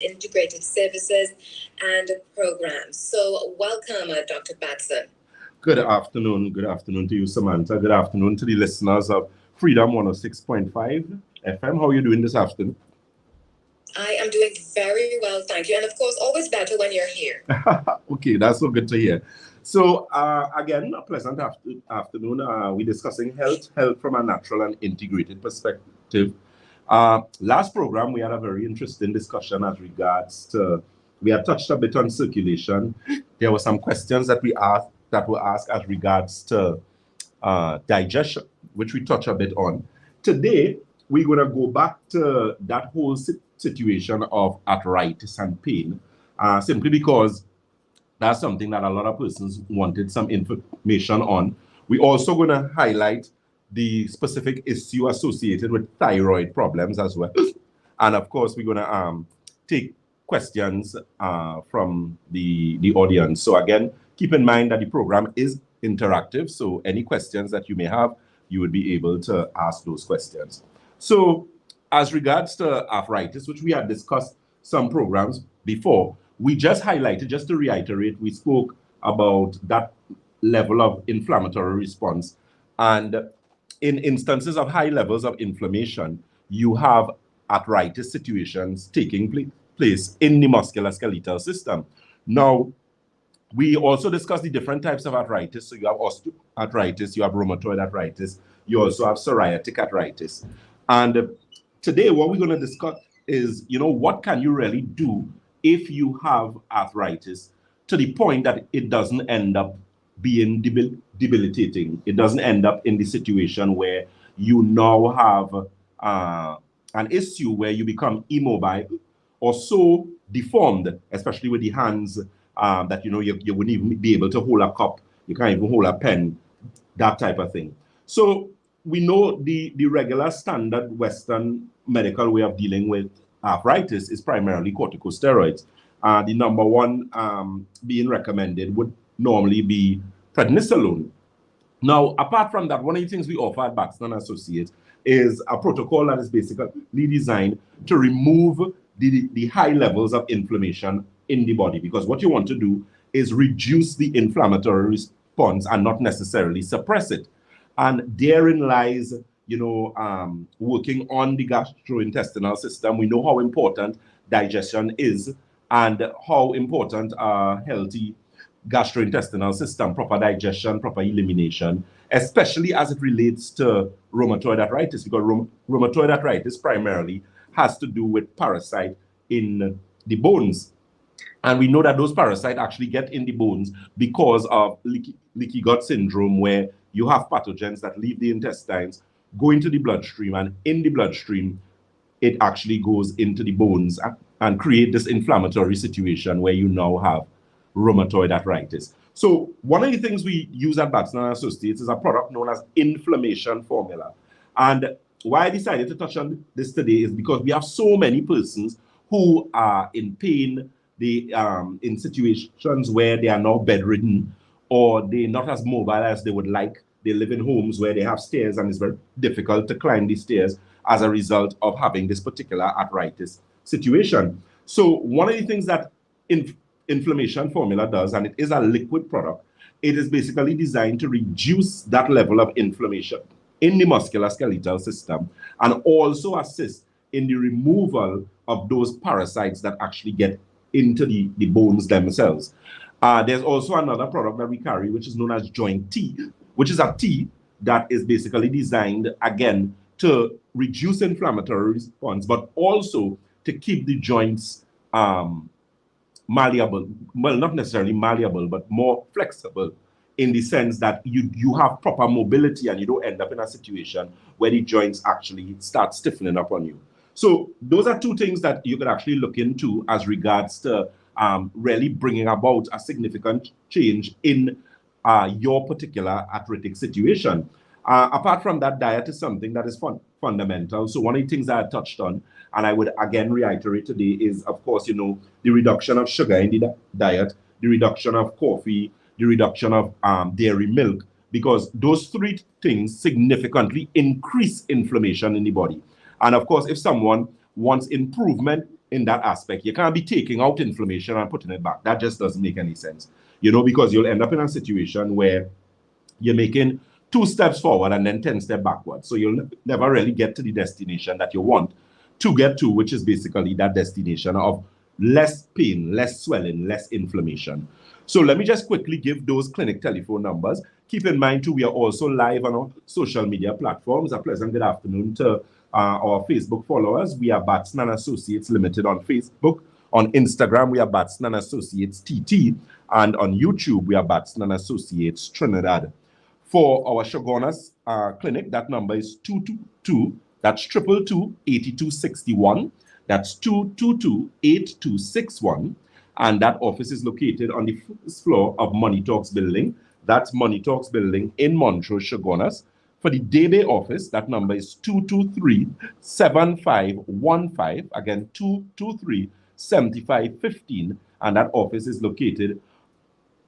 integrated services and programs. So welcome, Dr. Batson. Good afternoon. Good afternoon to you, Samantha. Good afternoon to the listeners of Freedom 106.5 FM. How are you doing this afternoon? I am doing very well, thank you. And of course, always better when you're here. Okay, that's so good to hear. So again, a pleasant afternoon. We're discussing health from a natural and integrated perspective. Last program, we had a very interesting discussion as regards to, we had touched a bit on circulation. There were some questions that were asked as regards to digestion, which we touch a bit on. Today, we're going to go back to that whole situation of arthritis and pain, simply because that's something that a lot of persons wanted some information on. We're also going to highlight the specific issue associated with thyroid problems as well. And of course, we're going to take questions from the audience. So again, keep in mind that the program is interactive. So any questions that you may have, you would be able to ask those questions. So as regards to arthritis, which we had discussed some programs before, we just highlighted, just to reiterate, we spoke about that level of inflammatory response. And in instances of high levels of inflammation, you have arthritis situations taking place in the musculoskeletal system. Now, we also discussed the different types of arthritis. So you have osteoarthritis, you have rheumatoid arthritis, you also have psoriatic arthritis. And today, what we're going to discuss is, what can you really do if you have arthritis to the point that it doesn't end up being debilitating. It doesn't end up in the situation where you now have an issue where you become immobile or so deformed, especially with the hands, that you wouldn't even be able to hold a cup, you can't even hold a pen, that type of thing. So we know the regular standard Western medical way of dealing with arthritis is primarily corticosteroids. The number one being recommended would normally be prednisolone. Now, apart from that, one of the things we offer at Batson Associates is a protocol that is basically designed to remove the high levels of inflammation in the body, because what you want to do is reduce the inflammatory response and not necessarily suppress it. And therein lies, working on the gastrointestinal system. We know how important digestion is and how important a healthy gastrointestinal system, proper digestion, proper elimination, especially as it relates to rheumatoid arthritis, because rheumatoid arthritis primarily has to do with parasite in the bones. And we know that those parasites actually get in the bones because of leaky gut syndrome, where you have pathogens that leave the intestines, go into the bloodstream, and in the bloodstream, it actually goes into the bones and create this inflammatory situation where you now have rheumatoid arthritis. So one of the things we use at Batson Associates is a product known as inflammation formula. And why I decided to touch on this today is because we have so many persons who are in pain, they in situations where they are now bedridden, or they're not as mobile as they would like. They live in homes where they have stairs and it's very difficult to climb the stairs as a result of having this particular arthritis situation. So one of the things that inflammation formula does, and it is a liquid product, it is basically designed to reduce that level of inflammation in the musculoskeletal system and also assist in the removal of those parasites that actually get into the bones themselves. There's also another product that we carry, which is known as joint tea, which is a tea that is basically designed, again, to reduce inflammatory response, but also to keep the joints malleable. Well, not necessarily malleable, but more flexible, in the sense that you have proper mobility and you don't end up in a situation where the joints actually start stiffening up on you. So those are two things that you could actually look into as regards to really bringing about a significant change in your particular arthritic situation. Apart from that, diet is something that is fundamental. So one of the things that I touched on, and I would again reiterate today, is, of course, the reduction of sugar in the diet, the reduction of coffee, the reduction of dairy milk, because those three things significantly increase inflammation in the body. And of course, if someone wants improvement in that aspect. You can't be taking out inflammation and putting it back. That just doesn't make any sense, you know, because you'll end up in a situation where you're making 2 steps forward and then 10 steps backwards. So you'll never really get to the destination that you want to get to, which is basically that destination of less pain, less swelling, less inflammation. So let me just quickly give those clinic telephone numbers. Keep in mind, too, we are also live on our social media platforms. A pleasant good afternoon to our Facebook followers. We are Batson and Associates Limited on Facebook. On Instagram, we are Batson and Associates TT. And on YouTube, we are Batson and Associates Trinidad. For our Shogunas clinic, that number is 222. That's 222-8261. That's 222-8261. And that office is located on the first floor of Money Talks building. That's Money Talks building in Montrose, Shogunas. For the Day Bay office, that number is 223-7515. Again, 223-7515. And that office is located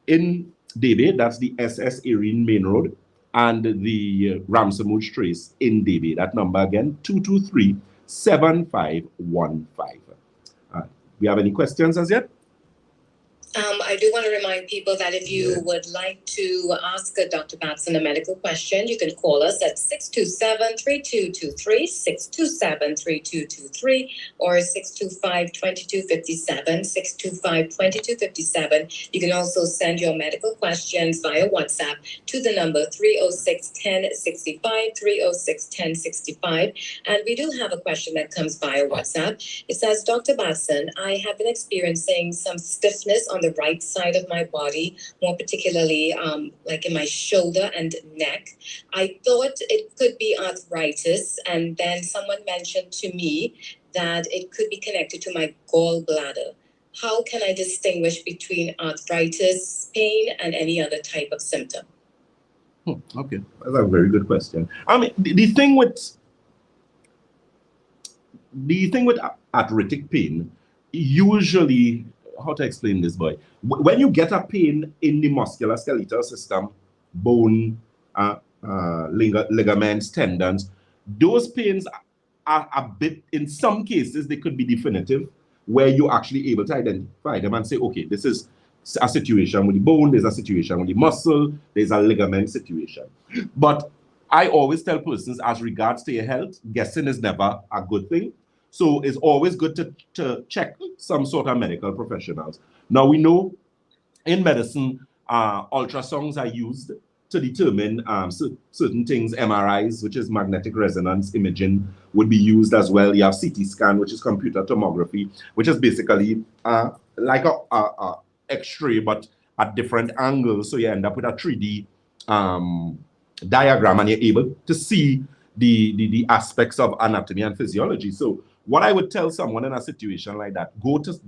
in Day Bay. That's the SS Erin Main Road and the Ramsamouch Trace in Day Bay. That number again, 223-7515. We have any questions as yet? I do want to remind people that if you would like to ask Dr. Batson a medical question, you can call us at 627-3223, 627-3223, or 625-2257, 625-2257. You can also send your medical questions via WhatsApp to the number 306-1065, 306-1065. And we do have a question that comes via WhatsApp. It says, Dr. Batson, I have been experiencing some stiffness on the right side of my body, more particularly like in my shoulder and neck. I thought it could be arthritis, and then someone mentioned to me that it could be connected to my gallbladder. How can I distinguish between arthritis pain and any other type of symptom? Okay, that's a very good question. I mean, the thing with arthritic pain, usually, how to explain this, boy? When you get a pain in the musculoskeletal system, bone, ligaments, tendons, those pains are a bit, in some cases, they could be definitive, where you're actually able to identify them and say, okay, this is a situation with the bone, there's a situation with the muscle, there's a ligament situation. But I always tell persons, as regards to your health, guessing is never a good thing. So it's always good to check some sort of medical professionals. Now, we know in medicine, ultrasounds are used to determine certain things. MRIs, which is magnetic resonance imaging, would be used as well. You have CT scan, which is computer tomography, which is basically like a X-ray, but at different angles. So you end up with a 3D diagram, and you're able to see the aspects of anatomy and physiology. So what I would tell someone in a situation like that, go to a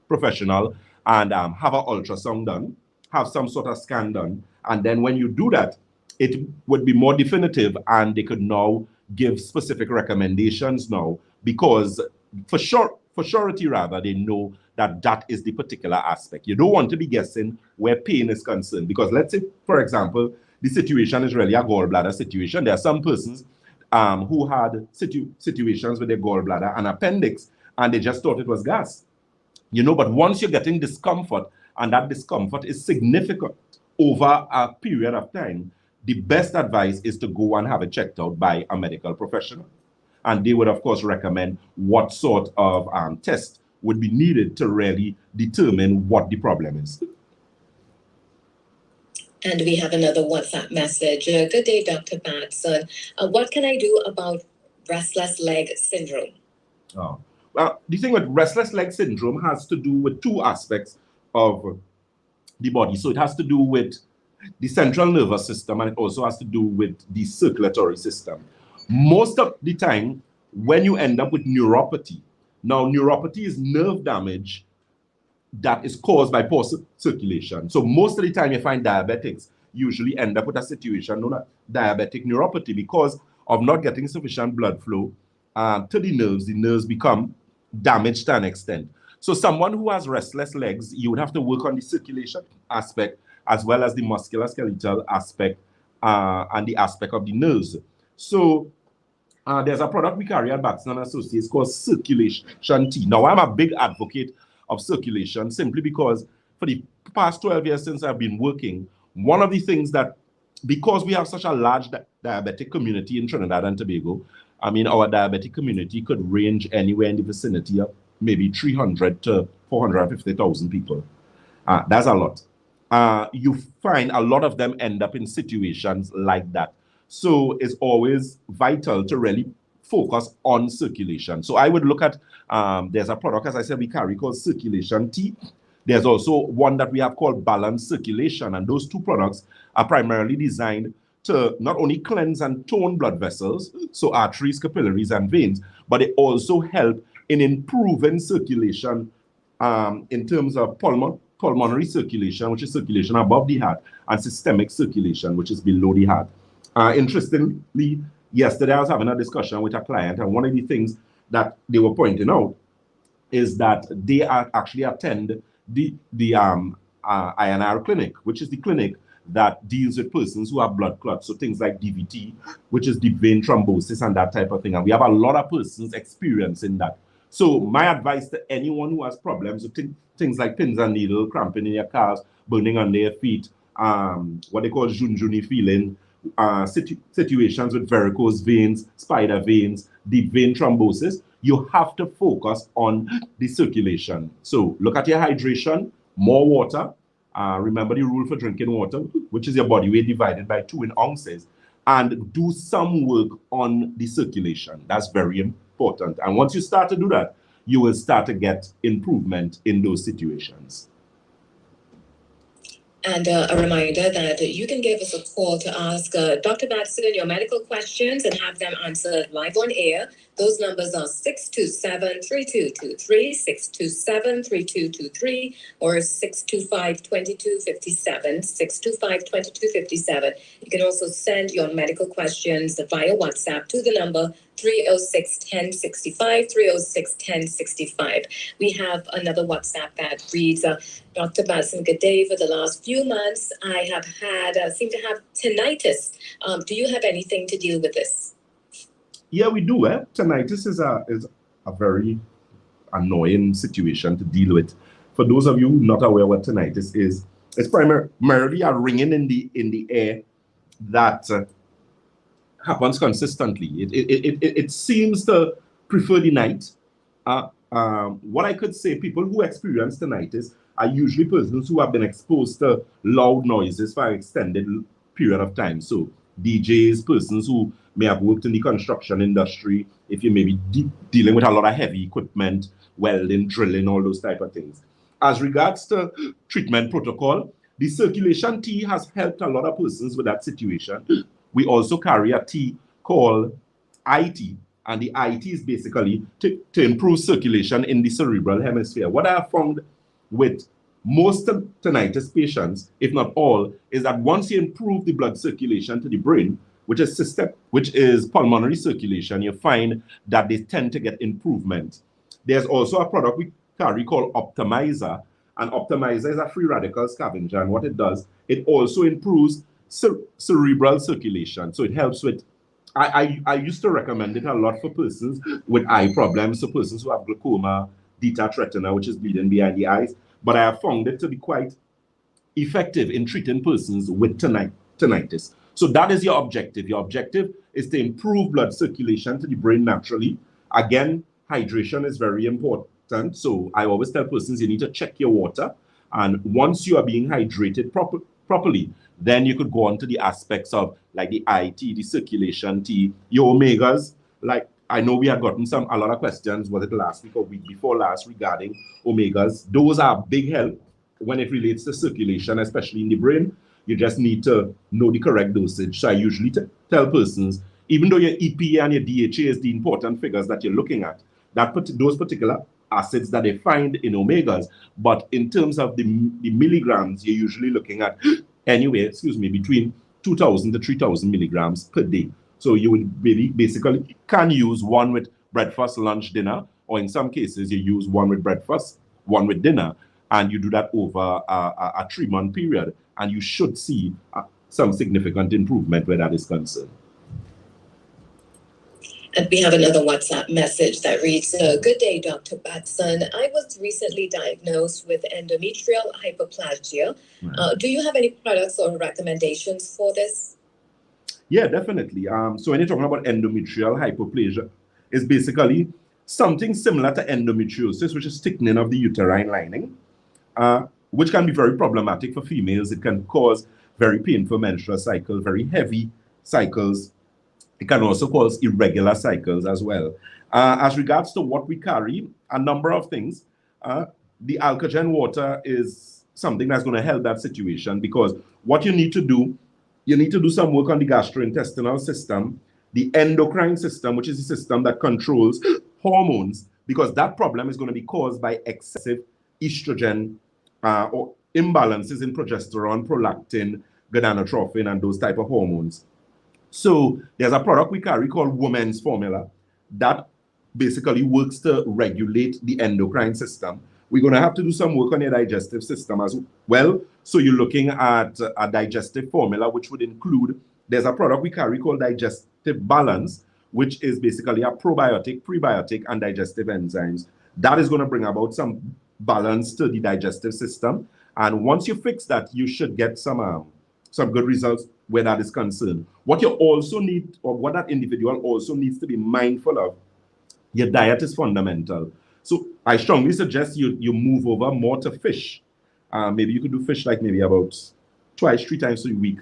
professional and have an ultrasound done, have some sort of scan done. And then when you do that, it would be more definitive, and they could now give specific recommendations now, because for surety rather, they know that that is the particular aspect. You don't want to be guessing where pain is concerned, because let's say, for example, the situation is really a gallbladder situation. There are some persons who had situations with their gallbladder and appendix, and they just thought it was gas. You know, but once you're getting discomfort, and that discomfort is significant over a period of time, the best advice is to go and have it checked out by a medical professional. And they would, of course, recommend what sort of test would be needed to really determine what the problem is. And we have another WhatsApp message. Good day, Dr. Batson. What can I do about restless leg syndrome? Oh. Well, the thing with restless leg syndrome has to do with two aspects of the body. So it has to do with the central nervous system, and it also has to do with the circulatory system. Most of the time, when you end up with neuropathy, now neuropathy is nerve damage that is caused by poor circulation. So most of the time you find diabetics usually end up with a situation known as diabetic neuropathy, because of not getting sufficient blood flow to the nerves become damaged to an extent. So someone who has restless legs, you would have to work on the circulation aspect as well as the musculoskeletal aspect and the aspect of the nerves. So there's a product we carry at Batson and Associates called Circulation Tea. Now, I'm a big advocate of circulation simply because for the past 12 years since I've been working, one of the things that, because we have such a large diabetic community in Trinidad and Tobago, I mean, our diabetic community could range anywhere in the vicinity of maybe 300 to 450,000 people. That's a lot. You find a lot of them end up in situations like that. So it's always vital to really focus on circulation. So I would look at, there's a product, as I said, we carry called Circulation Tea. There's also one that we have called Balanced Circulation. And those two products are primarily designed to not only cleanse and tone blood vessels, so arteries, capillaries, and veins, but they also help in improving circulation in terms of pulmonary circulation, which is circulation above the heart, and systemic circulation, which is below the heart. Interestingly, yesterday I was having a discussion with a client, and one of the things that they were pointing out is that they actually attend the INR clinic, which is the clinic that deals with persons who have blood clots, so things like DVT, which is deep vein thrombosis and that type of thing. And we have a lot of persons experiencing that. So my advice to anyone who has problems with things like pins and needles, cramping in your calves, burning under your feet, what they call junjuni feeling, situations with varicose veins, spider veins, deep vein thrombosis, you have to focus on the circulation. So look at your hydration, more water. Remember the rule for drinking water, which is your body weight divided by 2 in ounces, and do some work on the circulation. That's very important. And once you start to do that, you will start to get improvement in those situations. And a reminder that you can give us a call to ask Dr. Batson your medical questions and have them answered live on air. Those numbers are 627-3223, 627-3223, or 625-2257, 625-2257. You can also send your medical questions via WhatsApp to the number 306-1065, 306-1065. We have another WhatsApp that reads, Dr. Batson, good day. For the last few months, I have had, seem to have tinnitus. Do you have anything to deal with this? Yeah, we do. Tinnitus is a very annoying situation to deal with. For those of you not aware what tinnitus is, it's primarily a ringing in the air that happens consistently. It seems to prefer the night. What I could say, people who experience tinnitus are usually persons who have been exposed to loud noises for an extended period of time. So DJs, persons who may have worked in the construction industry, if you may be dealing with a lot of heavy equipment, welding, drilling, all those type of things. As regards to treatment protocol, the circulation tea has helped a lot of persons with that situation. We also carry a tea called IT, and the IT is basically to improve circulation in the cerebral hemisphere. What I have found with most tinnitus patients, if not all, is that once you improve the blood circulation to the brain, which is pulmonary circulation, you find that they tend to get improvement. There's also a product we carry called Optimizer, and Optimizer is a free radical scavenger, and what it does, it also improves cerebral circulation. So it helps with, I used to recommend it a lot for persons with eye problems, so persons who have glaucoma, detached retina, which is bleeding behind the eyes, but I have found it to be quite effective in treating persons with tinnitus. So that is your objective. Your objective is to improve blood circulation to the brain naturally. Again, hydration is very important. So I always tell persons you need to check your water. And once you are being hydrated properly, then you could go on to the aspects of like the IT, the circulation tea, your omegas. Like I know we had gotten a lot of questions, was it last week or week before last, regarding omegas. Those are big help when it relates to circulation, especially in the brain. You just need to know the correct dosage. So I usually tell persons, even though your EPA and your DHA is the important figures that you're looking at, those particular acids that they find in omegas, but in terms of the milligrams, you're usually looking at anywhere, between 2,000 to 3,000 milligrams per day. So you would basically can use one with breakfast, lunch, dinner, or in some cases you use one with breakfast, one with dinner, and you do that over a 3-month period, and you should see some significant improvement where that is concerned. And we have another WhatsApp message that reads, "Good day, Dr. Batson. I was recently diagnosed with endometrial hyperplasia. Right. Do you have any products or recommendations for this?" Yeah, definitely. So when you're talking about endometrial hyperplasia, it's basically something similar to endometriosis, which is thickening of the uterine lining, which can be very problematic for females. It can cause very painful menstrual cycles, very heavy cycles. It can also cause irregular cycles as well. As regards to what we carry, a number of things. The alkagen water is something that's going to help that situation, because what you need to do, you need to do some work on the gastrointestinal system, the endocrine system, which is the system that controls hormones, because that problem is going to be caused by excessive estrogen or imbalances in progesterone, prolactin, gonadotropin, and those type of hormones. So there's a product we carry called Women's Formula that basically works to regulate the endocrine system. We're going to have to do some work on your digestive system as well. So you're looking at a digestive formula, which would include, there's a product we carry called Digestive Balance, which is basically a probiotic, prebiotic, and digestive enzymes. That is going to bring about some balance to the digestive system. And once you fix that, you should get some good results where that is concerned. What you also need, or what that individual also needs to be mindful of, your diet is fundamental. So I strongly suggest you move over more to fish. Maybe you could do fish like maybe about twice, 3 times a week.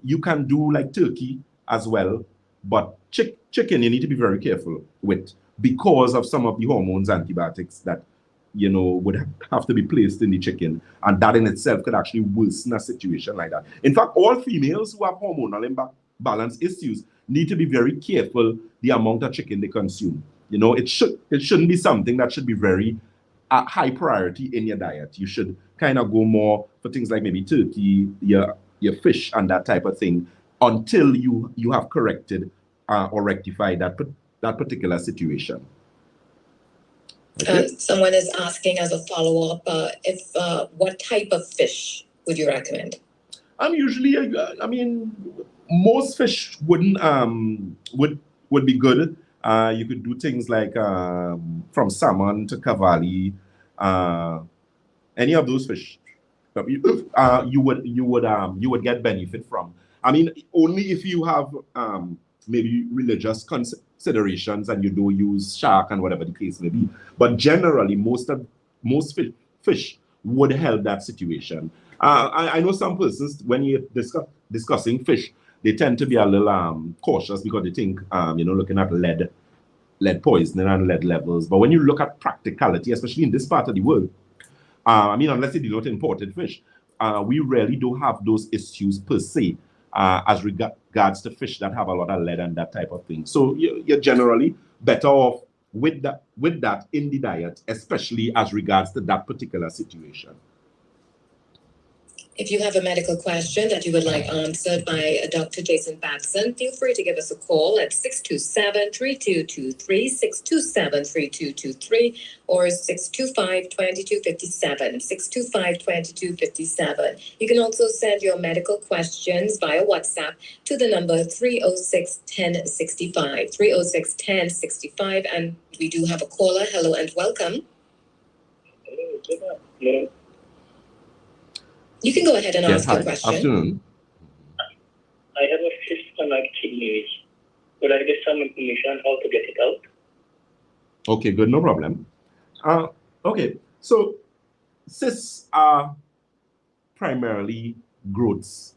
You can do like turkey as well, but chicken you need to be very careful with, because of some of the hormones, antibiotics that would have to be placed in the chicken, and that in itself could actually worsen a situation like that. In fact, all females who have hormonal imbalance issues need to be very careful the amount of chicken they consume. It shouldn't be something that should be very high priority in your diet. You should kind of go more for things like maybe turkey, your fish, and that type of thing, until you have corrected or rectified that particular situation. Okay. Someone is asking as a follow-up, what type of fish would you recommend? Usually, most fish would be good. You could do things like from salmon to cavalli, any of those fish. You would get benefit from. Only if you have maybe religious considerations and you don't use shark and whatever the case may be. But generally, most fish would help that situation. I know some persons, when you're discussing fish, they tend to be a little cautious, because they think, looking at lead poisoning and lead levels. But when you look at practicality, especially in this part of the world, unless you deal with imported fish, we really don't have those issues per se, as regards to fish that have a lot of lead and that type of thing. So you're generally better off with that in the diet, especially as regards to that particular situation. If you have a medical question that you would like answered by Dr. Jason Batson, feel free to give us a call at 627-3223, 627-3223, or 625-2257, 625-2257. You can also send your medical questions via WhatsApp to the number 306-1065, 306-1065, and we do have a caller. Hello and welcome. Hello. You can go ahead and ask your question. Afternoon. I have a cyst on my kidneys. Could I get some information on how to get it out? Okay, good, no problem. Okay, so cysts are primarily growths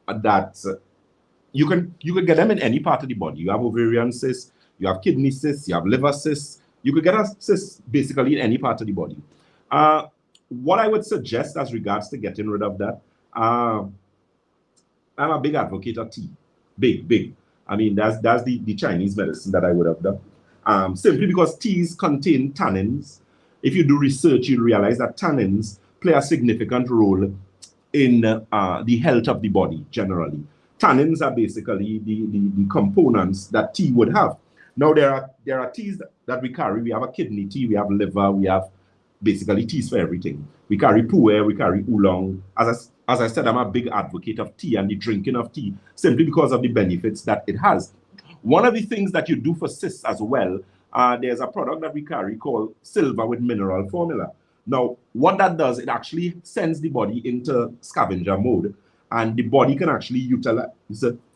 that you could get them in any part of the body. You have ovarian cysts, you have kidney cysts, you have liver cysts. You could get a cyst basically in any part of the body. What I would suggest as regards to getting rid of that, I'm a big advocate of tea. Big. That's the Chinese medicine that I would have done. Simply because teas contain tannins. If you do research, you'll realize that tannins play a significant role in the health of the body generally. Tannins are basically the components that tea would have. Now, there are teas that we carry. We have a kidney tea, we have liver, we have basically teas for everything. We carry pu'er, we carry oolong. As I said, I'm a big advocate of tea and the drinking of tea, simply because of the benefits that it has. One of the things that you do for cysts as well, there's a product that we carry called silver with mineral formula. Now, what that does, it actually sends the body into scavenger mode, and the body can actually utilize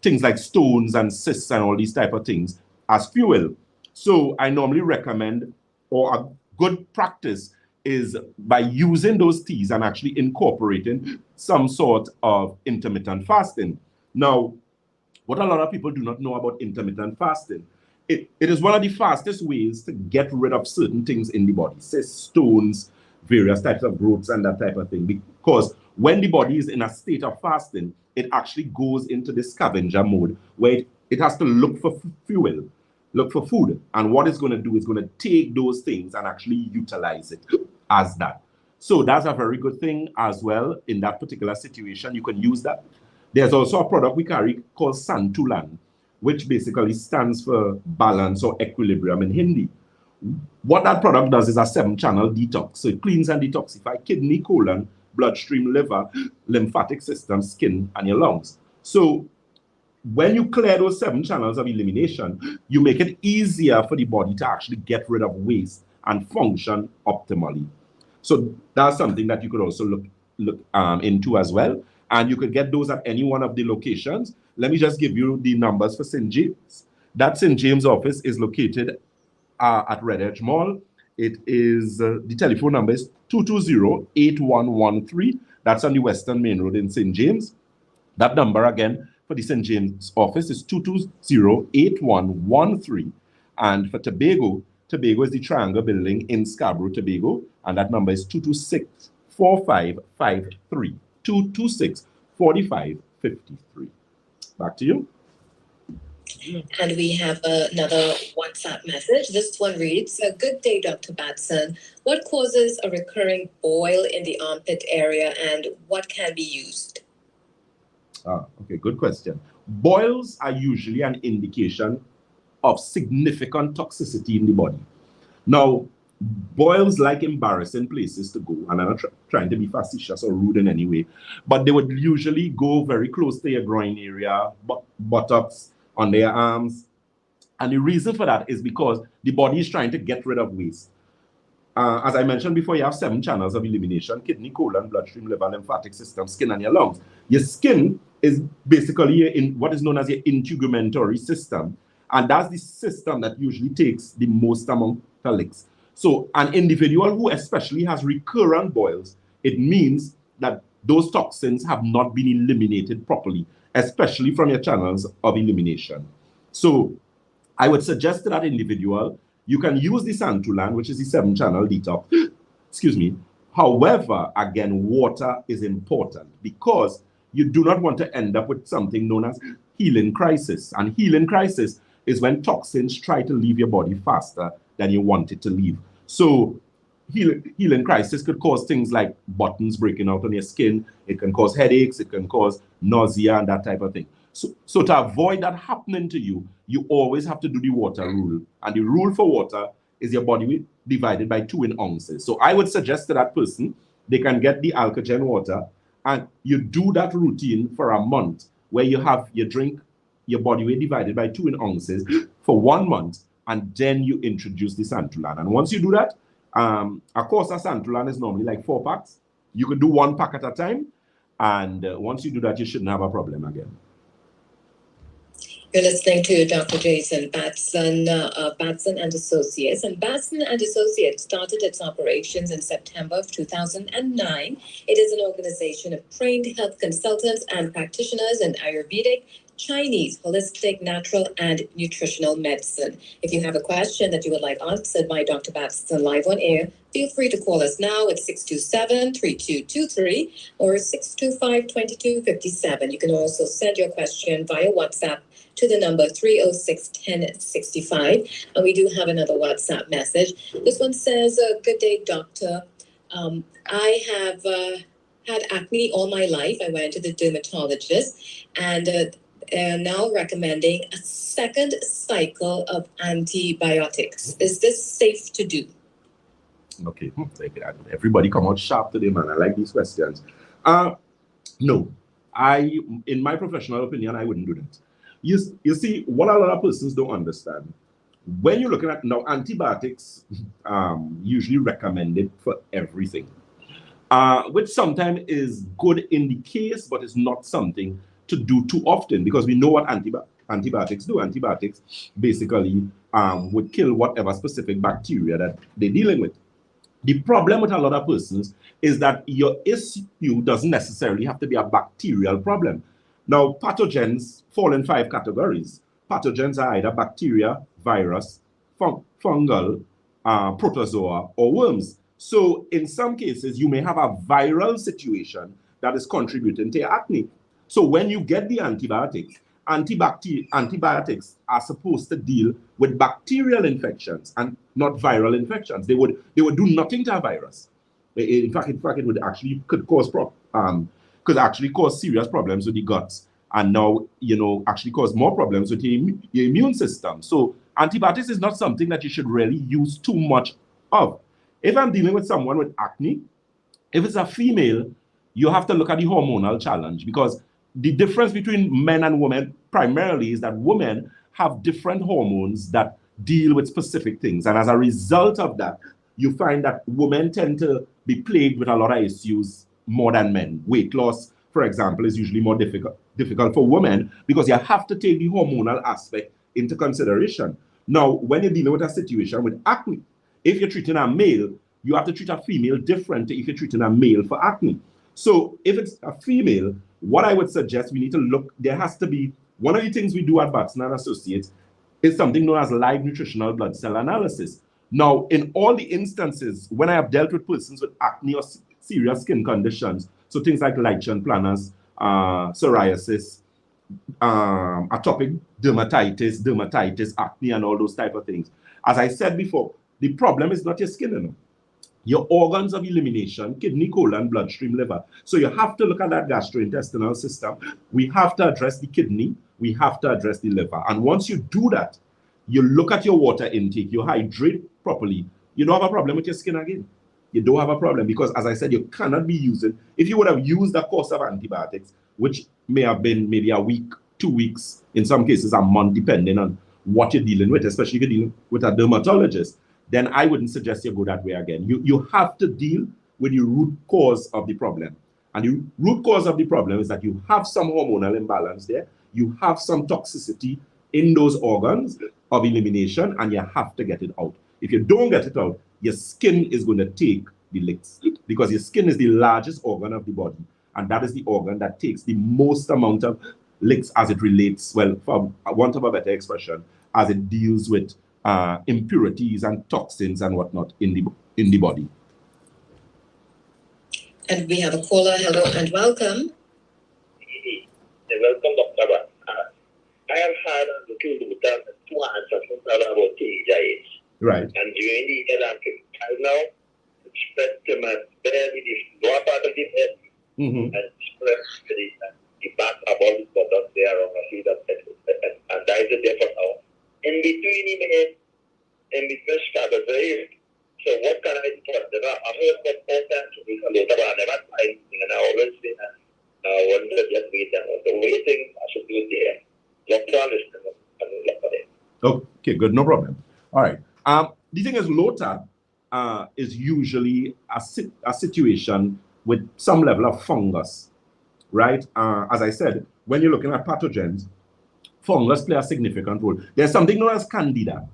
things like stones and cysts and all these type of things as fuel. So I normally recommend, or a good practice is by using those teas and actually incorporating some sort of intermittent fasting. Now, what a lot of people do not know about intermittent fasting, it is one of the fastest ways to get rid of certain things in the body, cysts, stones, various types of growths and that type of thing. Because when the body is in a state of fasting, it actually goes into the scavenger mode where it has to look for fuel, look for food. And what it's going to do is going to take those things and actually utilize it as that. So that's a very good thing as well. In that particular situation, you can use that. There's also a product we carry called Santulan, which basically stands for balance or equilibrium in Hindi. What that product does is a 7-channel detox. So it cleans and detoxifies kidney, colon, bloodstream, liver, lymphatic system, skin, and your lungs. So when you clear those 7 channels of elimination, you make it easier for the body to actually get rid of waste and function optimally. So that's something that you could also look into as well. And you could get those at any one of the locations. Let me just give you the numbers for St. James. That St. James office is located at Red Edge Mall. It is, the telephone number is 220-8113. That's on the Western Main Road in St. James. That number again for the St. James office is 220-8113. And for Tobago, Tobago is the Triangle Building in Scarborough, Tobago. And that number is 226-4553. 226-4553. Back to you. And we have another WhatsApp message. This one reads, "Good day, Dr. Batson. What causes a recurring boil in the armpit area and what can be used?" Okay, good question. Boils are usually an indication of significant toxicity in the body. Now, boils like embarrassing places to go, and I'm not trying to be facetious or rude in any way, but they would usually go very close to your groin area, buttocks, on their arms. And the reason for that is because the body is trying to get rid of waste. As I mentioned before, you have 7 channels of elimination: kidney, colon, bloodstream, liver, lymphatic system, skin, and your lungs. Your skin is basically in what is known as your integumentary system. And that's the system that usually takes the most amount of licks. So an individual who especially has recurrent boils, it means that those toxins have not been eliminated properly, especially from your channels of elimination. So I would suggest to that individual, you can use the Santulan, which is the 7-channel detox. Excuse me. However, again, water is important because you do not want to end up with something known as healing crisis. And healing crisis is when toxins try to leave your body faster than you want it to leave. So healing crisis could cause things like buttons breaking out on your skin. It can cause headaches. It can cause nausea and that type of thing. So to avoid that happening to you, you always have to do the water rule. And the rule for water is your body weight divided by 2 in ounces. So I would suggest to that person, they can get the Alkagen water and you do that routine for a month where you drink your body weight divided by 2 in ounces for 1 month, and then you introduce the Santulan. And once you do that, of course, a Santulan is normally like 4 packs. You could do 1 pack at a time. And once you do that, you shouldn't have a problem again. You're listening to Dr. Jason Batson, Batson and Associates. And Batson and Associates started its operations in September of 2009. It is an organization of trained health consultants and practitioners in Ayurvedic, Chinese, holistic, natural, and nutritional medicine. If you have a question that you would like answered by Dr. Batson live on air, feel free to call us now at 627-3223 or 625-2257. You can also send your question via WhatsApp to the number 306-1065. And we do have another WhatsApp message. This one says, "Good day, doctor. I have had acne all my life. I went to the dermatologist and they're now recommending a second cycle of antibiotics. Is this safe to do?" Okay, everybody come out sharp today, man. I like these questions. No, in my professional opinion, I wouldn't do that. you see, what a lot of persons don't understand, when you're looking at now, antibiotics usually recommended for everything, which sometimes is good in the case, but it's not something to do too often, because we know what antibiotics do. Antibiotics basically would kill whatever specific bacteria that they're dealing with. The problem with a lot of persons is that your issue doesn't necessarily have to be a bacterial problem. Now, pathogens fall in 5 categories. Pathogens are either bacteria, virus, fungal, protozoa, or worms. So in some cases, you may have a viral situation that is contributing to your acne. So when you get the antibiotics, antibiotics are supposed to deal with bacterial infections and not viral infections. They would do nothing to a virus. In fact, it would actually could actually cause serious problems with the guts, and now actually cause more problems with your immune system. So antibiotics is not something that you should really use too much of. If I'm dealing with someone with acne, if it's a female, you have to look at the hormonal challenge, because the difference between men and women primarily is that women have different hormones that deal with specific things. And as a result of that, you find that women tend to be plagued with a lot of issues more than men. Weight loss, for example, is usually more difficult for women, because you have to take the hormonal aspect into consideration. Now, when you're dealing with a situation with acne, if you're treating a male, you have to treat a female different if you're treating a male for acne. So if it's a female, what I would suggest, we need to look, there has to be, one of the things we do at Batson and Associates is something known as live nutritional blood cell analysis. Now, in all the instances, when I have dealt with persons with acne or serious skin conditions, so things like lichen planus, psoriasis, atopic dermatitis, acne, and all those type of things. As I said before, the problem is not your skin, your organs of elimination, kidney, colon, bloodstream, liver. So you have to look at that gastrointestinal system. We have to address the kidney. We have to address the liver. And once you do that, you look at your water intake, you hydrate properly, you don't have a problem with your skin again. You don't have a problem, because as I said, you cannot be using, if you would have used a course of antibiotics, which may have been maybe a week, 2 weeks, in some cases a month, depending on what you're dealing with, especially if you're dealing with a dermatologist, then I wouldn't suggest you go that way again. You have to deal with the root cause of the problem. And the root cause of the problem is that you have some hormonal imbalance there. You have some toxicity in those organs of elimination, and you have to get it out. If you don't get it out, your skin is going to take the licks, because your skin is the largest organ of the body. And that is the organ that takes the most amount of licks as it relates, well, for want of a better expression, as it deals with impurities and toxins and whatnot in the body. And we have a caller. Hello and welcome. Welcome, Dr. Batson. I have had a little bit of 2 answers about teenage. Right. And during the year I'm now, spread to my belly, the lower part of the head, and spread to the back above the bottom there on my feet, and that is the difference now. In between the started very. So what can I do? I heard that all that to be a little bit, I never tried, and I always say that I wanted to just wait and the waiting I should do there. Lockdown is okay, good, no problem. All right. The thing is, LOTA is usually a situation with some level of fungus, right? As I said, when you're looking at pathogens, fungus play a significant role. There's something known as candida.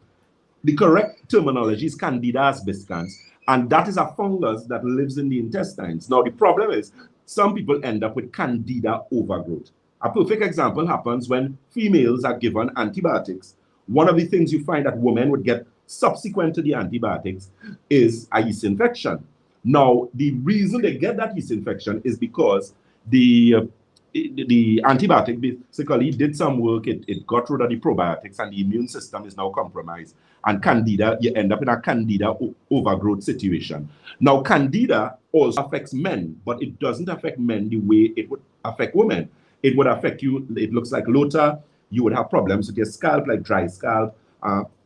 The correct terminology is Candida albicans, and that is a fungus that lives in the intestines. Now, the problem is some people end up with candida overgrowth. A perfect example happens when females are given antibiotics. One of the things you find that women would get subsequent to the antibiotics is a yeast infection. Now, the reason they get that yeast infection is because the antibiotic basically did some work, it got rid of the probiotics, and the immune system is now compromised. And candida, you end up in a candida overgrowth situation. Now, candida also affects men, but it doesn't affect men the way it would affect women. It would affect you, it looks like LOTA, you would have problems with your scalp, like dry scalp.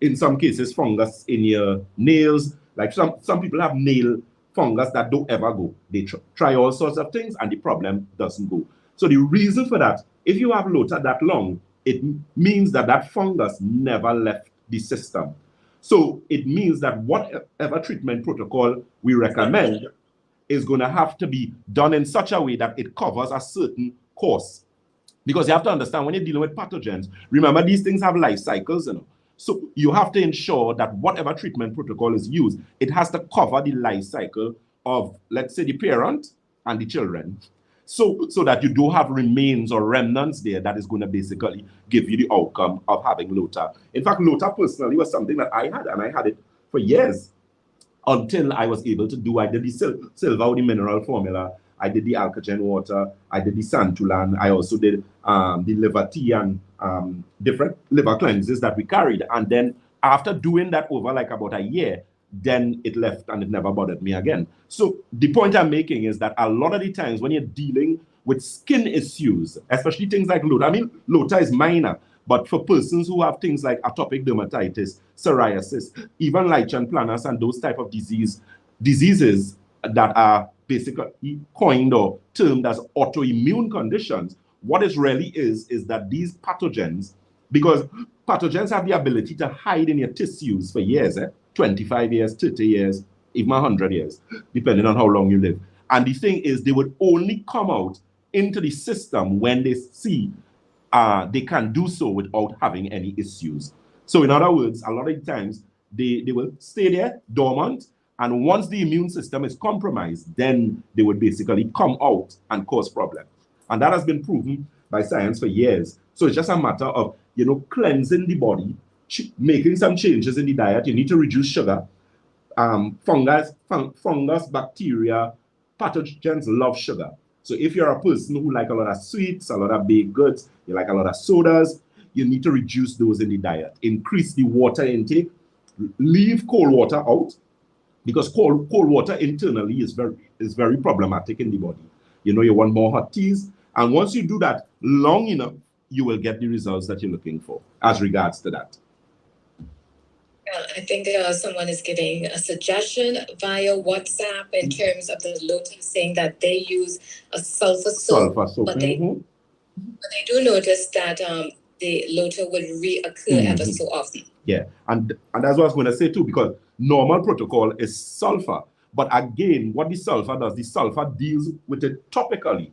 In some cases, fungus in your nails. Like some people have nail fungus that don't ever go. They try all sorts of things, and the problem doesn't go. So the reason for that, if you have LOTA that long, it means that that fungus never left the system. So it means that whatever treatment protocol we recommend is going to have to be done in such a way that it covers a certain course. Because you have to understand, when you're dealing with pathogens, remember, these things have life cycles, you know. So you have to ensure that whatever treatment protocol is used, it has to cover the life cycle of, let's say, the parent and the children. So that you don't have remains or remnants there that is going to basically give you the outcome of having LOTA. In fact, LOTA personally was something that I had, and I had it for years until I was able to do, I did the silver with the mineral formula, I did the alkagen water, I did the santulan, I also did the liver tea and different liver cleanses that we carried. And then after doing that over like about a year, then it left and it never bothered me again. So the point I'm making is that a lot of the times when you're dealing with skin issues, especially things like LOTA, I mean, LOTA is minor, but for persons who have things like atopic dermatitis, psoriasis, even lichen planus and those type of diseases that are basically coined or termed as autoimmune conditions, what it really is that these pathogens, because pathogens have the ability to hide in your tissues for years, 25 years, 30 years, even 100 years, depending on how long you live. And the thing is, they would only come out into the system when they see they can do so without having any issues. So in other words, a lot of the times, they will stay there dormant, and once the immune system is compromised, then they would basically come out and cause problems. And that has been proven by science for years. So it's just a matter of, you know, cleansing the body, making some changes in the diet. You need to reduce sugar. Fungus, bacteria, pathogens love sugar. So if you're a person who like a lot of sweets, a lot of baked goods, you like a lot of sodas, you need to reduce those in the diet. Increase the water intake. Leave cold water out, because cold water internally is very problematic in the body. You know, you want more hot teas. And once you do that long enough, you will get the results that you're looking for as regards to that. I think someone is giving a suggestion via WhatsApp in terms of the LOTA, saying that they use a sulfur soap, but they do notice that the LOTA will reoccur ever so often. Yeah, and that's what I was going to say too, because normal protocol is sulfur. But again, what the sulfur does, the sulfur deals with it topically.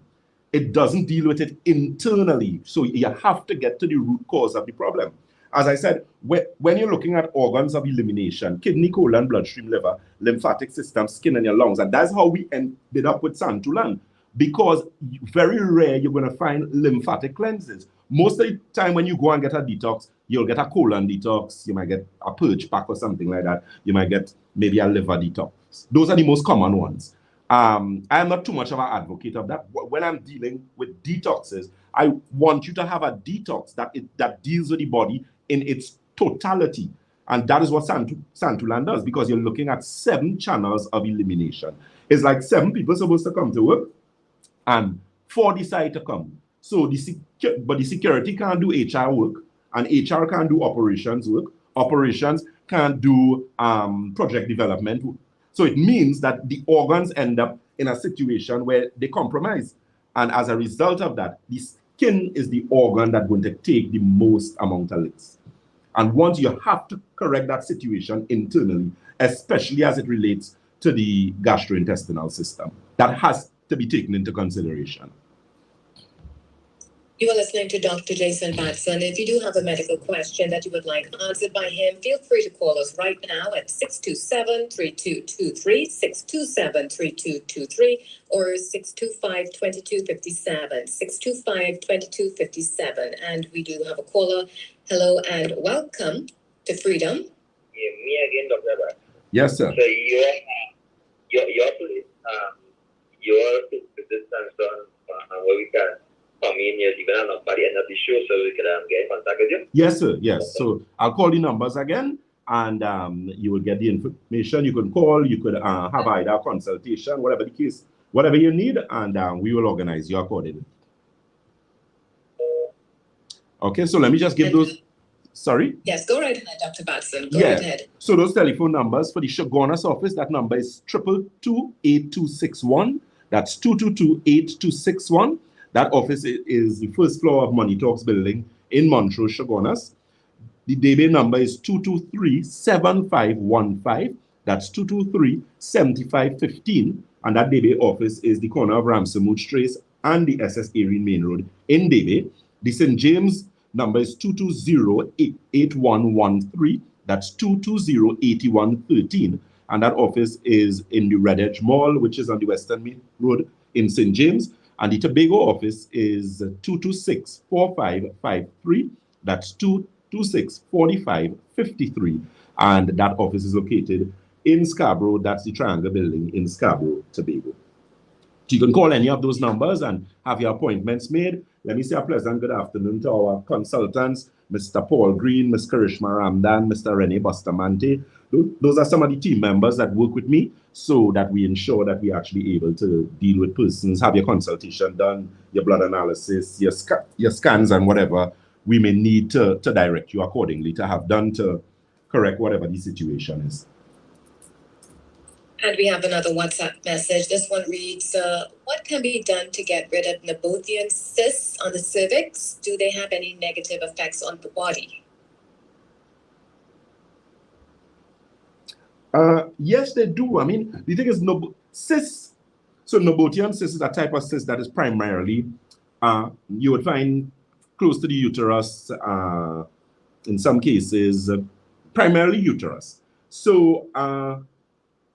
It doesn't deal with it internally. So you have to get to the root cause of the problem. As I said, when you're looking at organs of elimination, kidney, colon, bloodstream, liver, lymphatic system, skin, and your lungs, and that's how we ended up with santulan, because very rare you're going to find lymphatic cleanses. Most of the time when you go and get a detox, you'll get a colon detox, you might get a purge pack or something like that, you might get maybe a liver detox. Those are the most common ones. I'm not too much of an advocate of that. When I'm dealing with detoxes, I want you to have a detox that deals with the body in its totality. And that is what santulan does, because you're looking at 7 channels of elimination. It's like 7 people supposed to come to work and 4 decide to come. So but the security can't do HR work, and HR can't do operations work. Operations can't do project development work. So it means that the organs end up in a situation where they compromise. And as a result of that, the skin is the organ that's going to take the most amount of licks. And once you have to correct that situation internally, especially as it relates to the gastrointestinal system, that has to be taken into consideration. You are listening to Dr. Jason Batson. If you do have a medical question that you would like answered by him, feel free to call us right now at 627-3223, 627-3223, or 625-2257, 625-2257. And we do have a caller. Hello and welcome to Freedom. Yeah, me again, Dr. Batson. Yes, sir. So your place, your resistance on where we can come in here, even at the end of the show, so we can get in contact with you. Yes, sir. Yes. So I'll call the numbers again, and you will get the information. You can call, you could have either a consultation, whatever the case, whatever you need, and we will organize you accordingly. Okay, so let me just give those. Sorry? Yes, go right ahead, Dr. Batson. Go right ahead. So those telephone numbers for the Shogunas office, that number is 222-8261. That's 222-8261. That office is the first floor of Money Talks building in Montrose, Chaguanas. The DB number is 223-7515. That's 223-7515. And that DB office is the corner of Ramsamut Trace and the SS Erin Main Road in DB. The St. James number is 220-8113. That's 220-8113. And that office is in the Red Edge Mall, which is on the Western Main Road in St. James. And the Tobago office is 226-4553. That's 226-4553. And that office is located in Scarborough. That's the Triangle Building in Scarborough, Tobago. So you can call any of those numbers and have your appointments made. Let me say a pleasant good afternoon to our consultants, Mr. Paul Green, Ms. Karishma Ramdan, Mr. Rene Bustamante. Those are some of the team members that work with me so that we ensure that we're actually able to deal with persons, have your consultation done, your blood analysis, your scans and whatever we may need to direct you accordingly to have done to correct whatever the situation is. And we have another WhatsApp message. This one reads, what can be done to get rid of Nabotian cysts on the cervix? Do they have any negative effects on the body? Yes, they do. I mean, the thing is, cysts. So Nabotian cyst is a type of cyst that is primarily, you would find close to the uterus, in some cases, primarily uterus. So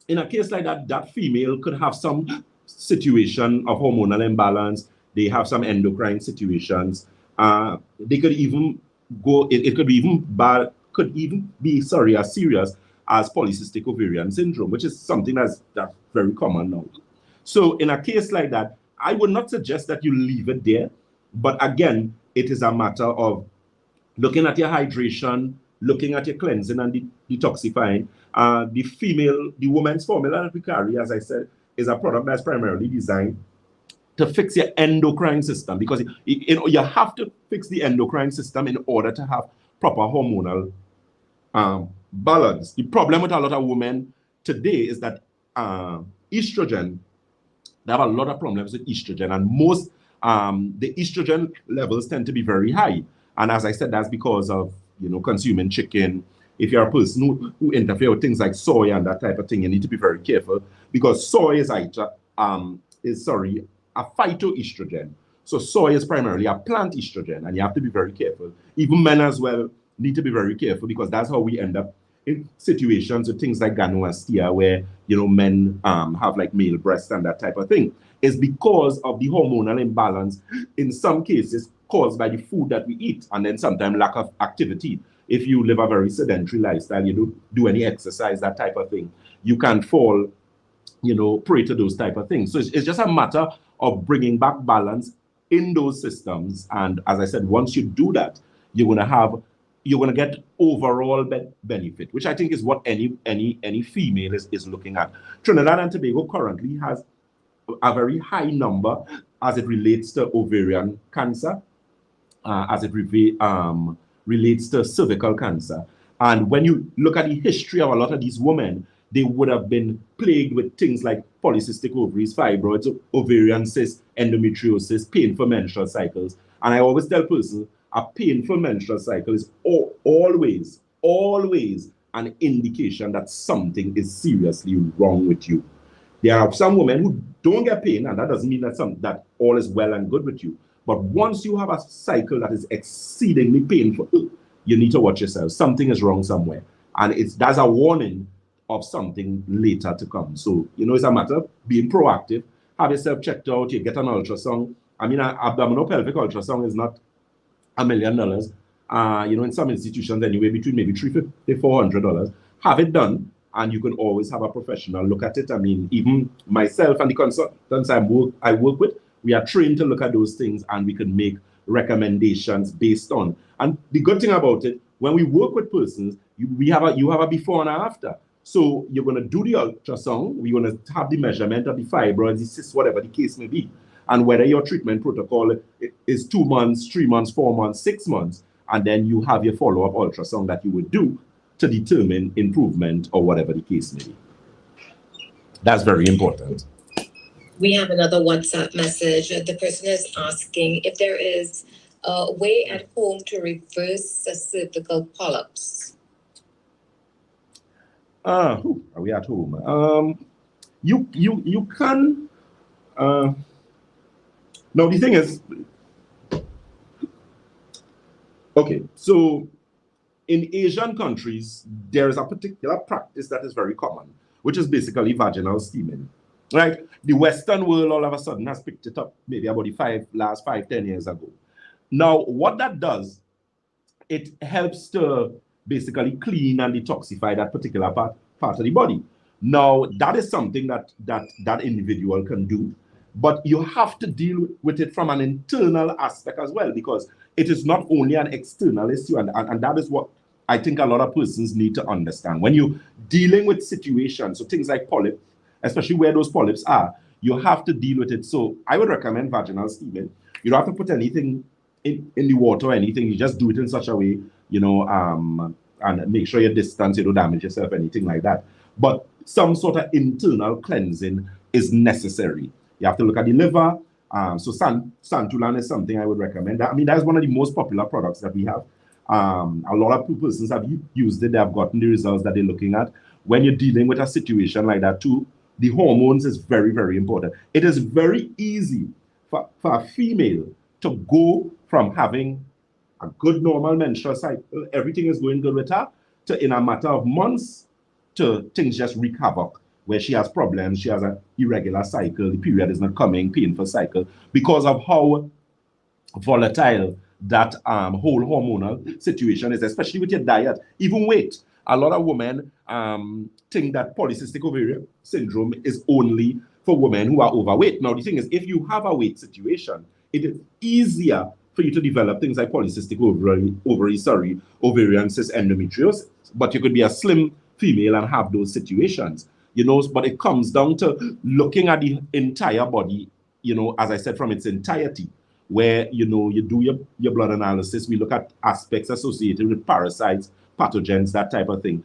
in a case like that, that female could have some situation of hormonal imbalance. They have some endocrine situations. They could even go, it could be even bad, could even be, as serious as polycystic ovarian syndrome, which is something that's very common now. So in a case like that, I would not suggest that you leave it there. But again, it is a matter of looking at your hydration, looking at your cleansing and detoxifying. The woman's formula that we carry, as I said, is a product that's primarily designed to fix your endocrine system, because you have to fix the endocrine system in order to have proper hormonal balance. The problem with a lot of women today is that estrogen, they have a lot of problems with estrogen, and most the estrogen levels tend to be very high. And as I said, that's because of consuming chicken. If you're a person who interfere with things like soy and that type of thing, you need to be very careful, because soy is a phytoestrogen. So soy is primarily a plant estrogen, and you have to be very careful. Even men as well need to be very careful, because that's how we end up in situations with things like gynecomastia, where men have like male breasts and that type of thing. Is because of the hormonal imbalance, in some cases caused by the food that we eat, and then sometimes lack of activity. If you live a very sedentary lifestyle, you don't do any exercise, that type of thing, you can fall, prey to those type of things. So it's just a matter of bringing back balance in those systems. And as I said, once you do that, you're gonna get overall benefit, which I think is what any female is looking at. Trinidad and Tobago currently has a very high number as it relates to ovarian cancer, as it relates to cervical cancer. And when you look at the history of a lot of these women, they would have been plagued with things like polycystic ovaries, fibroids, ovarian cysts, endometriosis, painful menstrual cycles. And I always tell persons, a painful menstrual cycle is always an indication that something is seriously wrong with you. There are some women who don't get pain, and that doesn't mean that all is well and good with you. But once you have a cycle that is exceedingly painful, you need to watch yourself. Something is wrong somewhere. And that's a warning of something later to come. So, it's a matter of being proactive. Have yourself checked out. You get an ultrasound. I mean, an abdominopelvic ultrasound is not $1 million. In some institutions anyway, between maybe $350, $400. Have it done, and you can always have a professional look at it. I mean, even myself and the consultants I work with, we are trained to look at those things, and we can make recommendations based on. And the good thing about it, when we work with persons, you have a before and after. So you're going to do the ultrasound, we're going to have the measurement of the fibroids, the cysts, whatever the case may be. And whether your treatment protocol is 2 months, 3 months, 4 months, 6 months, and then you have your follow-up ultrasound that you would do to determine improvement or whatever the case may be. That's very important. We have another WhatsApp message. The person is asking if there is a way at home to reverse the cervical polyps? Are we at home? You can. Now the thing is, okay, so in Asian countries, there is a particular practice that is very common, which is basically vaginal steaming, right? The Western world all of a sudden has picked it up maybe about the last 5-10 years ago. Now, what that does, it helps to basically clean and detoxify that particular part of the body. Now, that is something that individual can do, but you have to deal with it from an internal aspect as well, because it is not only an external issue, and that is what I think a lot of persons need to understand. When you're dealing with situations, so things like polyps, especially where those polyps are, you have to deal with it. So I would recommend vaginal steaming. You don't have to put anything in the water or anything. You just do it in such a way, and make sure your distance, you don't damage yourself, anything like that. But some sort of internal cleansing is necessary. You have to look at the liver. So Santulan is something I would recommend. I mean, that's one of the most popular products that we have. A lot of persons have used it. They have gotten the results that they're looking at. When you're dealing with a situation like that too, the hormones is very, very important. It is very easy for a female to go from having a good normal menstrual cycle, everything is going good with her, to in a matter of months, to things just wreak havoc, where she has problems, she has an irregular cycle, the period is not coming, painful cycle, because of how volatile that whole hormonal situation is, especially with your diet, even weight. A lot of women think that polycystic ovarian syndrome is only for women who are overweight. Now, the thing is, if you have a weight situation, it is easier for you to develop things like polycystic ovarian cyst, endometriosis. But you could be a slim female and have those situations, but it comes down to looking at the entire body, as I said, from its entirety, where, you do your blood analysis. We look at aspects associated with parasites, pathogens, that type of thing.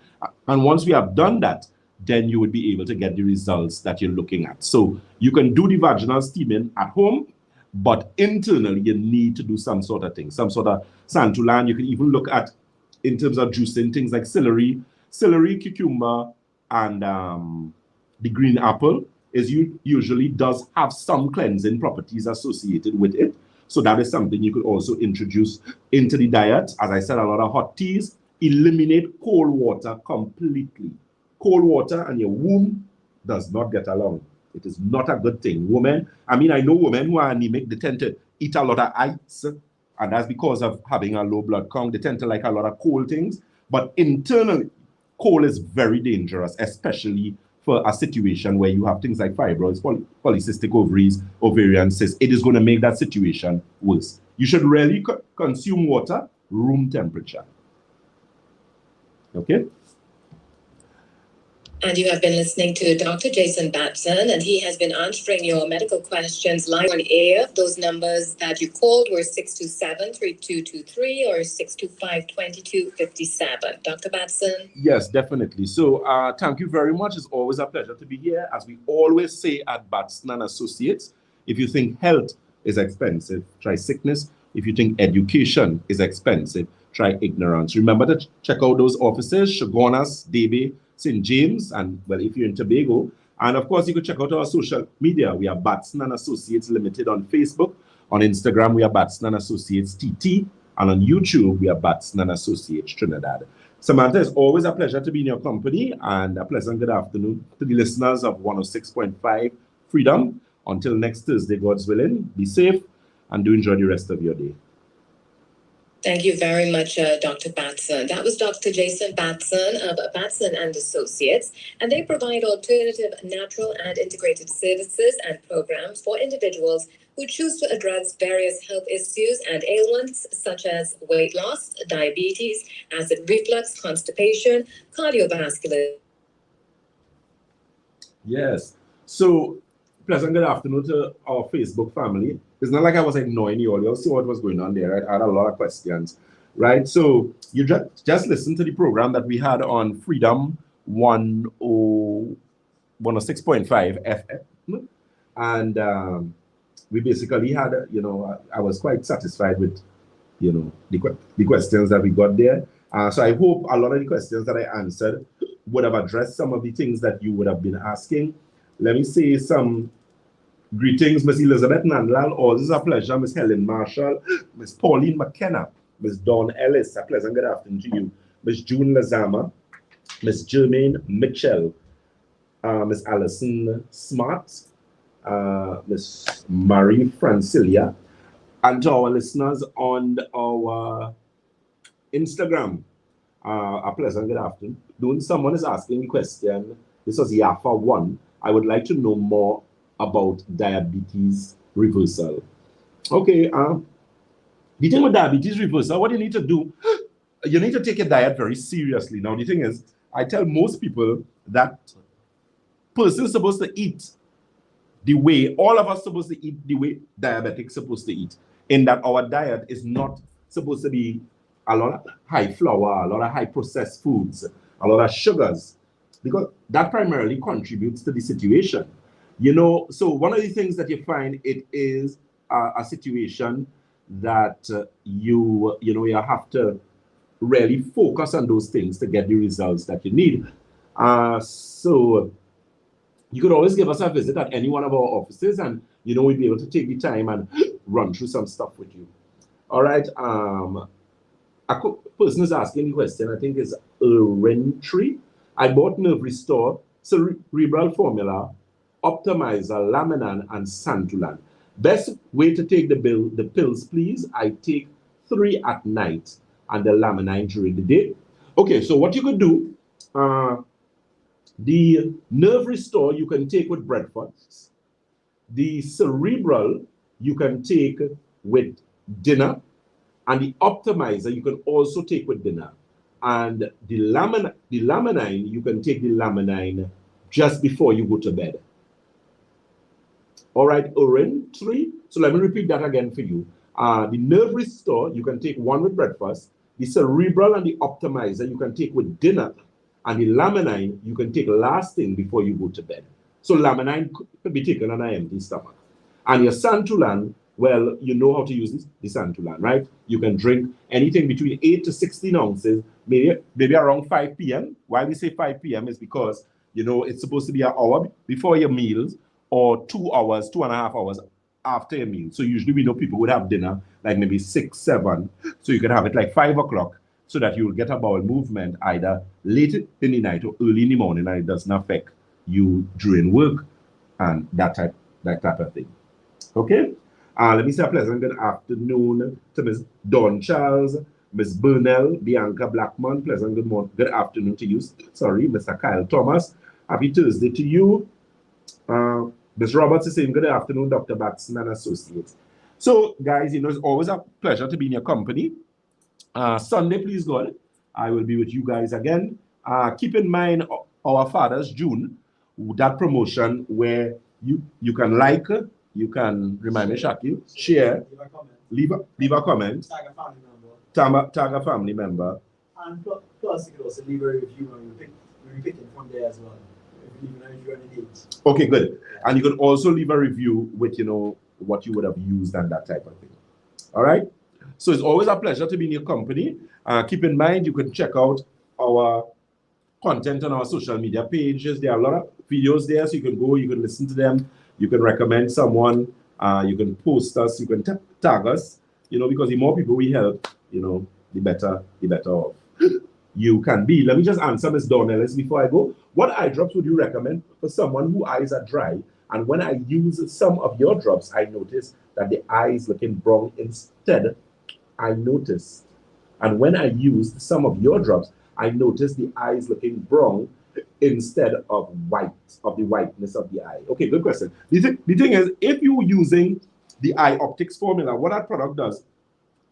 And once we have done that, then you would be able to get the results that you're looking at. So you can do the vaginal steaming at home, but internally you need to do some sort of thing, some sort of Santulan. You can even look at, in terms of juicing, things like celery, cucumber, and the green apple usually does have some cleansing properties associated with it. So that is something you could also introduce into the diet. As I said, a lot of hot teas. Eliminate cold water completely. Cold water and your womb does not get along. It is not a good thing. Women, I know women who are anemic, they tend to eat a lot of ice, and that's because of having a low blood count. They tend to like a lot of cold things. But internally, cold is very dangerous, especially for a situation where you have things like fibroids, polycystic ovaries, ovarian cysts. It is going to make that situation worse. You should really consume water room temperature. Okay? And you have been listening to Dr. Jason Batson, and he has been answering your medical questions live on air. Those numbers that you called were 627-3223 or 625-2257. Dr. Batson? Yes, definitely. So thank you very much. It's always a pleasure to be here. As we always say at Batson and Associates, if you think health is expensive, try sickness. If you think education is expensive, try ignorance. Remember to check out those offices, Chaguanas, Debe, St. James, and, well, if you're in Tobago. And, of course, you could check out our social media. We are Batson and Associates Limited on Facebook. On Instagram, we are Batson and Associates TT. And on YouTube, we are Batson and Associates Trinidad. Samantha, it's always a pleasure to be in your company, and a pleasant good afternoon to the listeners of 106.5 Freedom. Until next Thursday, God's willing, be safe and do enjoy the rest of your day. Thank you very much, Dr. Batson. That was Dr. Jason Batson of Batson and Associates, and they provide alternative, natural, and integrated services and programs for individuals who choose to address various health issues and ailments such as weight loss, diabetes, acid reflux, constipation, cardiovascular. Yes. So, pleasant good afternoon to our Facebook family. It's not like I was ignoring you all. You all see what was going on there, right? I had a lot of questions, right? So you just listen to the program that we had on Freedom 106.5 FM. And we basically had, I was quite satisfied with the questions that we got there. So I hope a lot of the questions that I answered would have addressed some of the things that you would have been asking. Let me say some greetings, Miss Elizabeth Nandlal. Always a pleasure, Miss Helen Marshall, Miss Pauline McKenna, Miss Dawn Ellis. A pleasant good afternoon to you. Miss June Lazama, Miss Jermaine Mitchell, Miss Alison Smart, Miss Marie Francilia, and to our listeners on our Instagram, a pleasant good afternoon. Someone is asking a question. This was Yafa 1. I would like to know more about diabetes reversal. Okay, the thing with diabetes reversal, what you need to do, you need to take your diet very seriously. Now, the thing is, I tell most people that person is supposed to eat the way, all of us supposed to eat the way diabetics supposed to eat, in that our diet is not supposed to be a lot of high flour, a lot of high processed foods, a lot of sugars, because that primarily contributes to the situation. So one of the things that you find, it is a situation that you have to really focus on those things to get the results that you need. So you could always give us a visit at any one of our offices, and we'll be able to take the time and run through some stuff with you. All right. A person is asking the question, I think is Tree. I bought Nerve Restore, Cerebral Formula, Optimizer, Laminan, and Santulan. Best way to take the pills, please. I take 3 at night and the Laminine during the day. Okay, so what you could do, the Nerve Restore you can take with breakfast. The Cerebral you can take with dinner. And the Optimizer you can also take with dinner. And the Laminine, you can take the Laminine just before you go to bed. All right, Oren 3. So let me repeat that again for you. The Nerve Restore, you can take 1 with breakfast. The Cerebral and the Optimizer, you can take with dinner. And the Laminine, you can take last thing before you go to bed. So Laminine could be taken on an empty stomach. And your Santulan, well, you know how to use the Santulan, right? You can drink anything between 8 to 16 ounces, maybe around 5 p.m. Why we say 5 p.m. is because, it's supposed to be an hour before your meals or 2 hours, 2.5 hours after your meal. So usually we know people would have dinner like maybe 6, 7. So you can have it like 5 o'clock so that you will get a bowel movement either late in the night or early in the morning, and it doesn't affect you during work and that type of thing. Okay? Let me say a pleasant good afternoon to Ms. Dawn Charles, Ms. Burnell, Bianca Blackman. Pleasant good afternoon to you. Sorry, Mr. Kyle Thomas. Happy Thursday to you. Ms. Roberts is saying good afternoon, Dr. Batson and Associates. So, guys, it's always a pleasure to be in your company. Sunday, please God, I will be with you guys again. Keep in mind our Father's June, that promotion where you can like, you can remind me, Shaki, share, leave a comment, tag a family member. And plus, you can also leave a review when we pick it from there as well. Okay, good. And you can also leave a review with, what you would have used and that type of thing. All right? So it's always a pleasure to be in your company. Keep in mind, you can check out our content on our social media pages. There are a lot of videos there, so you can go, you can listen to them. You can recommend someone, you can post us, you can tag us, because the more people we help, the better off you can be. Let me just answer Ms. Dawn Ellis before I go. What eye drops would you recommend for someone whose eyes are dry? And when I use some of your drops, I notice that the eyes looking brown instead. I noticed. And when I used some of your drops, I noticed the eyes looking brown instead of white, of the whiteness of the eye. Okay, good question. The thing is, if you're using the eye optics formula, what that product does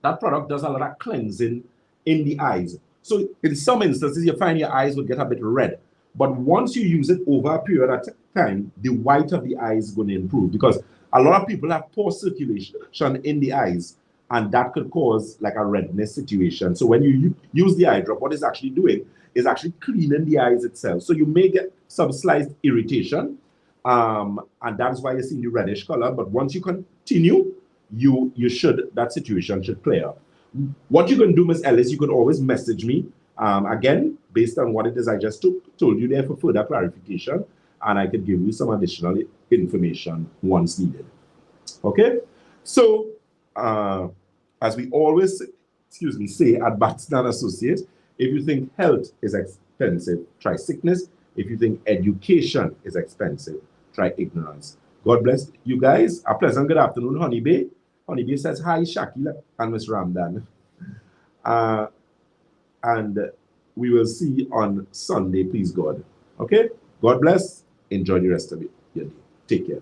a lot of cleansing in the eyes. So in some instances, you find your eyes will get a bit red. But once you use it over a period of time, the white of the eye is going to improve, because a lot of people have poor circulation in the eyes, and that could cause like a redness situation. So when you use the eye drop, what it's actually doing is actually cleaning the eyes itself. So you may get some slight irritation, and that's why you're seeing the reddish color. But once you continue, that situation should clear up. What you can do, Ms. Ellis, you can always message me. Again, based on what it is I just told you there for further clarification, and I could give you some additional information once needed. Okay? So, as we always, say at Batson Associates, if you think health is expensive, try sickness. If you think education is expensive, try ignorance. God bless you guys. A pleasant good afternoon, Honeybay. Honeybay says, hi, Shakila and Ms. Ramdan. And we will see on Sunday, please God. Okay? God bless. Enjoy the rest of your day. Take care.